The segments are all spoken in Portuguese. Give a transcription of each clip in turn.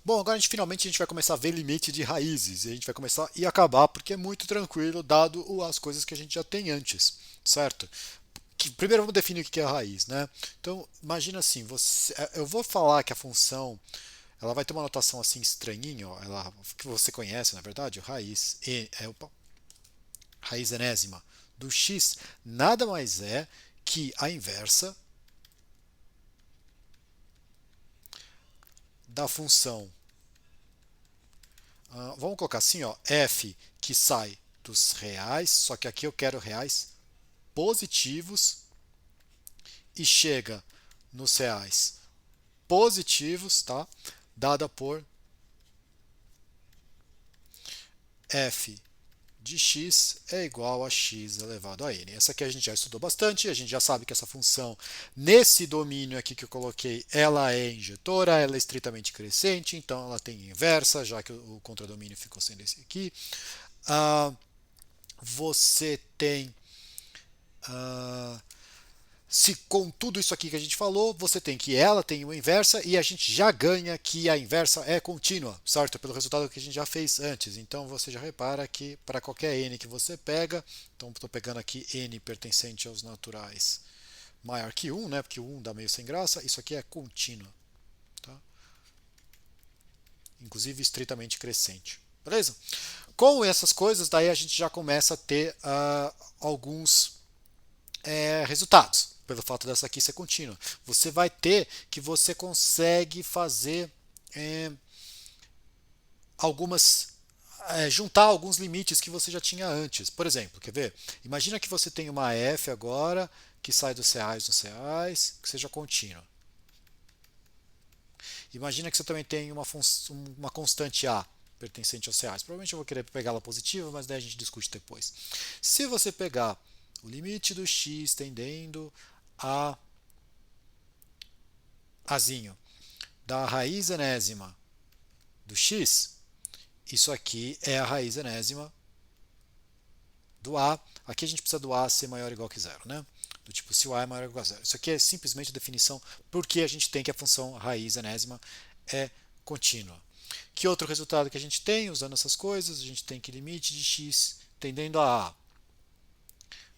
Bom, agora a gente vai começar a ver limite de raízes e a gente vai começar e acabar porque é muito tranquilo dado as coisas que a gente já tem antes, certo? Primeiro vamos definir o que é a raiz, né? Então imagina assim, eu vou falar que a função ela vai ter uma notação assim estranhinha, ó, ela, que você conhece na verdade, o raiz enésima do x nada mais é que a inversa da função. Vamos colocar assim, ó, f que sai dos reais, só que aqui eu quero reais positivos e chega nos reais positivos, tá? Dada por f de x é igual a x elevado a n. Essa aqui a gente já estudou bastante, a gente já sabe que essa função, nesse domínio aqui que eu coloquei, ela é injetora, ela é estritamente crescente, então ela tem inversa, já que o contradomínio ficou sendo esse aqui. Ah, você tem ah, se com tudo isso aqui que a gente falou, você tem que ela tem uma inversa e a gente já ganha que a inversa é contínua, certo? Pelo resultado que a gente já fez antes. Então você já repara que para qualquer n que você pega, então estou pegando aqui n pertencente aos naturais maior que 1, né? Porque o 1 dá meio sem graça, isso aqui é contínua, tá? Inclusive estritamente crescente. Beleza? Com essas coisas, daí a gente já começa a ter alguns resultados, pelo fato dessa aqui ser contínua. Você vai ter que você consegue fazer é, algumas juntar alguns limites que você já tinha antes. Por exemplo, quer ver? Imagina que você tem uma f agora que sai dos reais nos reais, que seja contínua. Imagina que você também tem uma constante a pertencente aos reais. Provavelmente eu vou querer pegá-la positiva, mas daí a gente discute depois. Se você pegar o limite do x tendendo a azinho da raiz enésima do x, isso aqui é a raiz enésima do a. Aqui a gente precisa do a ser maior ou igual que zero, né? Do tipo, se o a é maior ou igual a zero. Isso aqui é simplesmente a definição porque a gente tem que a função raiz enésima é contínua. Que outro resultado que a gente tem usando essas coisas? A gente tem que limite de x tendendo a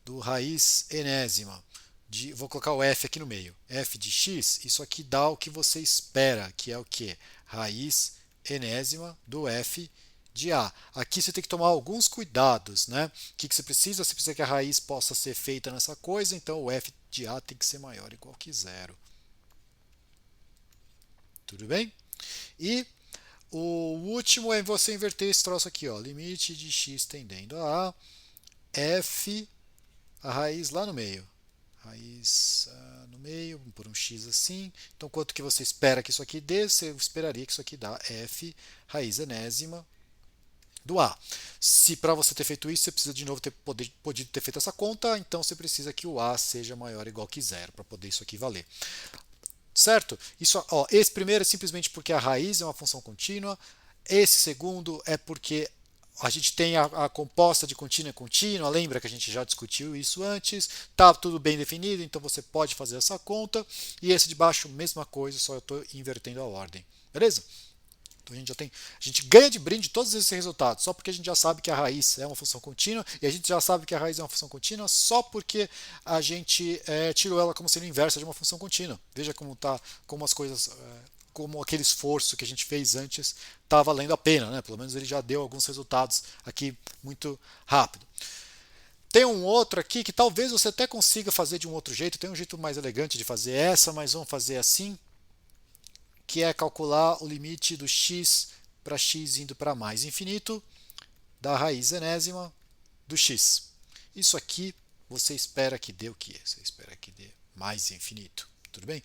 do raiz enésima. Vou colocar o f aqui no meio. F de x, isso aqui dá o que você espera, que é o que? Raiz enésima do f de a. Aqui você tem que tomar alguns cuidados, né? O que você precisa? Você precisa que a raiz possa ser feita nessa coisa, então o f de a tem que ser maior ou igual que zero. Tudo bem? E o último é você inverter esse troço aqui, ó. Limite de x tendendo a f, a raiz lá no meio. Raiz no meio, por um x assim. Então, quanto que você espera que isso aqui dê? Você esperaria que isso aqui dá f raiz enésima do a. Se para você ter feito isso, você precisa de novo podido ter feito essa conta, então você precisa que o a seja maior ou igual que zero para poder isso aqui valer. Certo? Isso, ó, esse primeiro é simplesmente porque a raiz é uma função contínua. Esse segundo é porque a gente tem a composta de contínua e contínua, lembra que a gente já discutiu isso antes, está tudo bem definido, então você pode fazer essa conta. E esse de baixo, mesma coisa, só eu estou invertendo a ordem. Beleza? Então a gente já tem, a gente ganha de brinde todos esses resultados, só porque a gente já sabe que a raiz é uma função contínua, e a gente já sabe que a raiz é uma função contínua só porque a gente tirou ela como sendo inversa de uma função contínua. Veja como tá, como as coisas, como aquele esforço que a gente fez antes está valendo a pena, né? Pelo menos ele já deu alguns resultados aqui muito rápido. Tem um outro aqui que talvez você até consiga fazer de um outro jeito, tem um jeito mais elegante de fazer essa, mas vamos fazer assim, que é calcular o limite do x para x indo para mais infinito da raiz enésima do x. Isso aqui você espera que dê o quê? Você espera que dê mais infinito. Tudo bem?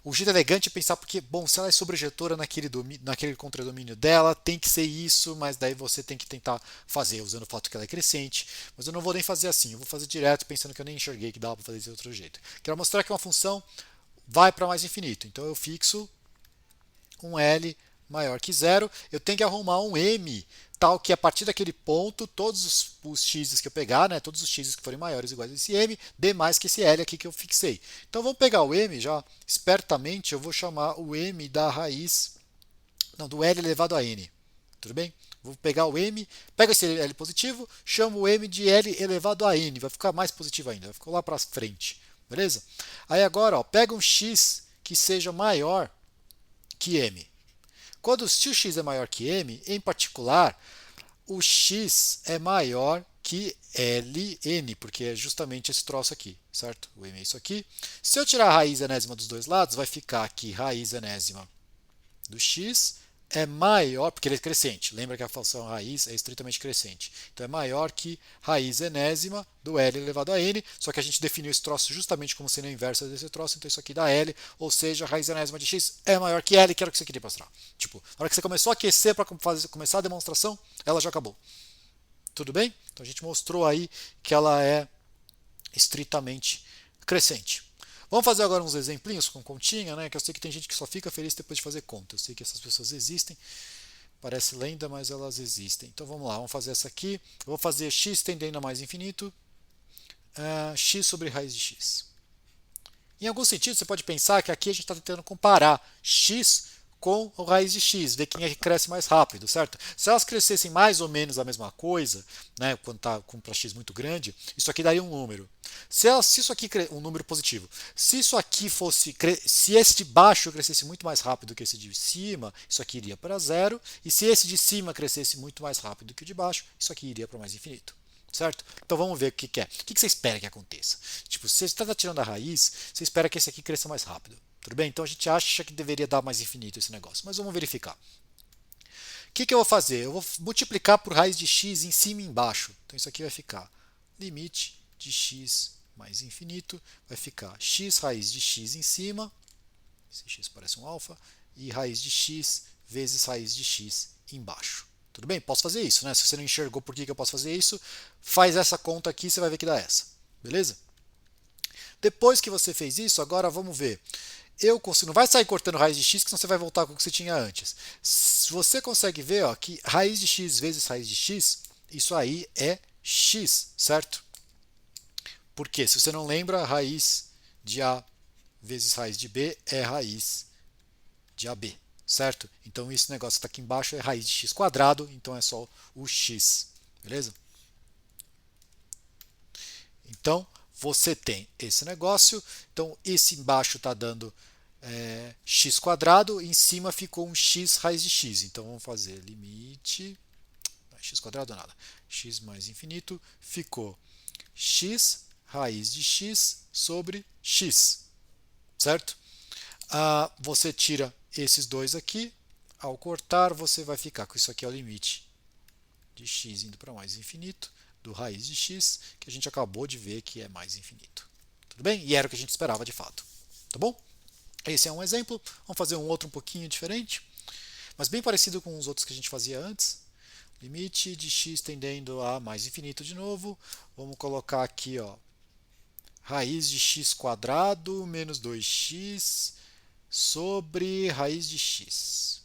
O jeito elegante é pensar porque, bom, se ela é sobrejetora naquele contradomínio dela, tem que ser isso, mas daí você tem que tentar fazer, usando o fato que ela é crescente. Mas eu não vou nem fazer assim, eu vou fazer direto pensando que eu nem enxerguei que dava para fazer de outro jeito. Quero mostrar que uma função vai para mais infinito. Então eu fixo um L maior que zero, eu tenho que arrumar um M tal que a partir daquele ponto, todos os x's que eu pegar, né, todos os x's que forem maiores ou iguais a esse M, dê mais que esse L aqui que eu fixei. Então vamos pegar o M já, espertamente eu vou chamar o M da raiz Não, do L elevado a N. Tudo bem? Vou pegar o M, pega esse L positivo, chamo o M de L elevado a N. Vai ficar mais positivo ainda, vai ficar lá para frente. Beleza? Aí agora, ó, pega um X que seja maior que M. Se o X é maior que M, em particular, o X é maior que Ln, porque é justamente esse troço aqui, certo? O M é isso aqui. Se eu tirar a raiz enésima dos dois lados, vai ficar aqui raiz enésima do x é maior, porque ele é crescente. Lembra que a função raiz é estritamente crescente. Então é maior que raiz enésima do L elevado a N, só que a gente definiu esse troço justamente como sendo a inversa desse troço, então isso aqui dá L, ou seja, a raiz enésima de x é maior que L, que era o que você queria mostrar. Tipo, na hora que você começou a aquecer para começar a demonstração, ela já acabou. Tudo bem? Então a gente mostrou aí que ela é estritamente crescente. Vamos fazer agora uns exemplinhos com continha, né? Que eu sei que tem gente que só fica feliz depois de fazer conta. Eu sei que essas pessoas existem. Parece lenda, mas elas existem. Então vamos lá, vamos fazer essa aqui. Eu vou fazer x tendendo a mais infinito, x sobre raiz de x. Em algum sentido, você pode pensar que aqui a gente está tentando comparar x com a raiz de x, ver quem é que cresce mais rápido, certo? Se elas crescessem mais ou menos a mesma coisa, né, quando está com para x muito grande, isso aqui daria um número. Se isso aqui um número positivo, se isso aqui fosse, se esse de baixo crescesse muito mais rápido que esse de cima, isso aqui iria para zero, e se esse de cima crescesse muito mais rápido que o de baixo, isso aqui iria para mais infinito. Certo? Então vamos ver o que é. O que você espera que aconteça? Tipo, se você está tirando a raiz, você espera que esse aqui cresça mais rápido. Tudo bem? Então a gente acha que deveria dar mais infinito esse negócio. Mas vamos verificar. O que eu vou fazer? Eu vou multiplicar por raiz de x em cima e embaixo. Então isso aqui vai ficar limite de x mais infinito. Vai ficar x raiz de x em cima. Esse x parece um alfa. E raiz de x vezes raiz de x embaixo. Tudo bem? Posso fazer isso, né? Se você não enxergou por que eu posso fazer isso, faz essa conta aqui, você vai ver que dá essa. Beleza? Depois que você fez isso, agora vamos ver. Eu consigo, não vai sair cortando raiz de x, que senão você vai voltar com o que você tinha antes. Você consegue ver ó, que raiz de x vezes raiz de x, isso aí é x, certo? Porque, se você não lembra, raiz de a vezes raiz de b é raiz de ab. Certo? Então esse negócio que está aqui embaixo é raiz de x quadrado, então é só o x, beleza? Então você tem esse negócio, então esse embaixo está dando x quadrado, em cima ficou um x raiz de x, então vamos fazer limite, x quadrado nada, x mais infinito, ficou x raiz de x sobre x, certo? Você tira esses dois aqui, ao cortar você vai ficar com isso aqui é o limite de x indo para mais infinito do raiz de x, que a gente acabou de ver que é mais infinito. Tudo bem? E era o que a gente esperava de fato. Tá bom? Esse é um exemplo. Vamos fazer um outro um pouquinho diferente, mas bem parecido com os outros que a gente fazia antes. Limite de x tendendo a mais infinito de novo. Vamos colocar aqui, ó, raiz de x quadrado menos 2x sobre raiz de x.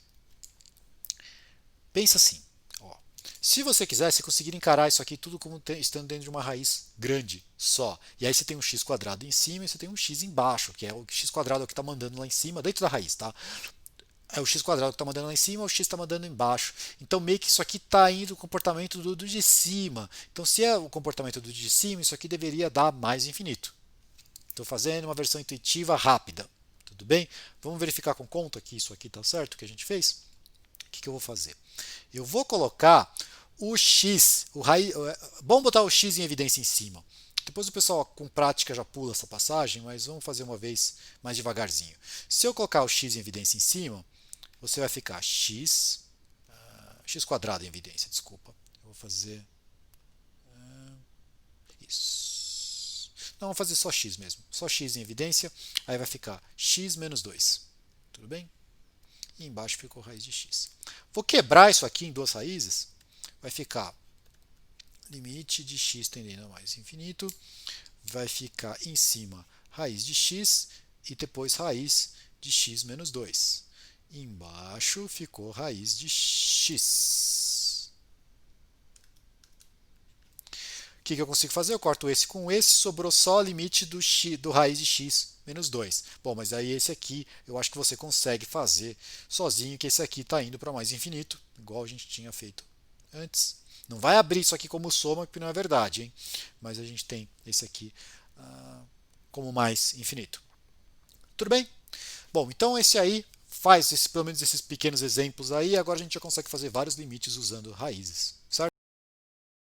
Pensa assim, ó, se você quiser, você conseguir encarar isso aqui tudo como estando dentro de uma raiz grande só. E aí você tem um x quadrado em cima e você tem um x embaixo, que é o x quadrado que está mandando lá em cima, dentro da raiz, tá? É o x quadrado que está mandando lá em cima, o x está mandando embaixo. Então meio que isso aqui está indo o comportamento do de cima. Então se é o comportamento do de cima, isso aqui deveria dar mais infinito. Estou fazendo uma versão intuitiva rápida. Tudo bem? Vamos verificar com conta que isso aqui está certo, que a gente fez? O que eu vou fazer? Eu vou colocar o x, vamos botar o x em evidência em cima. Depois o pessoal com prática já pula essa passagem, mas vamos fazer uma vez mais devagarzinho. Se eu colocar o x em evidência em cima, você vai ficar x quadrado em evidência, desculpa. Eu vou fazer isso. Não, vamos fazer só x mesmo. Só x em evidência, aí vai ficar x menos 2. Tudo bem? E embaixo ficou raiz de x. Vou quebrar isso aqui em duas raízes. Vai ficar limite de x tendendo a mais infinito. Vai ficar em cima raiz de x e depois raiz de x menos 2. Embaixo ficou raiz de x. O que eu consigo fazer? Eu corto esse com esse, sobrou só o limite do raiz de x menos 2. Bom, mas aí esse aqui eu acho que você consegue fazer sozinho, que esse aqui está indo para mais infinito, igual a gente tinha feito antes. Não vai abrir isso aqui como soma, porque não é verdade, hein? Mas a gente tem esse aqui como mais infinito. Tudo bem? Bom, então esse aí pelo menos esses pequenos exemplos aí, agora a gente já consegue fazer vários limites usando raízes, certo?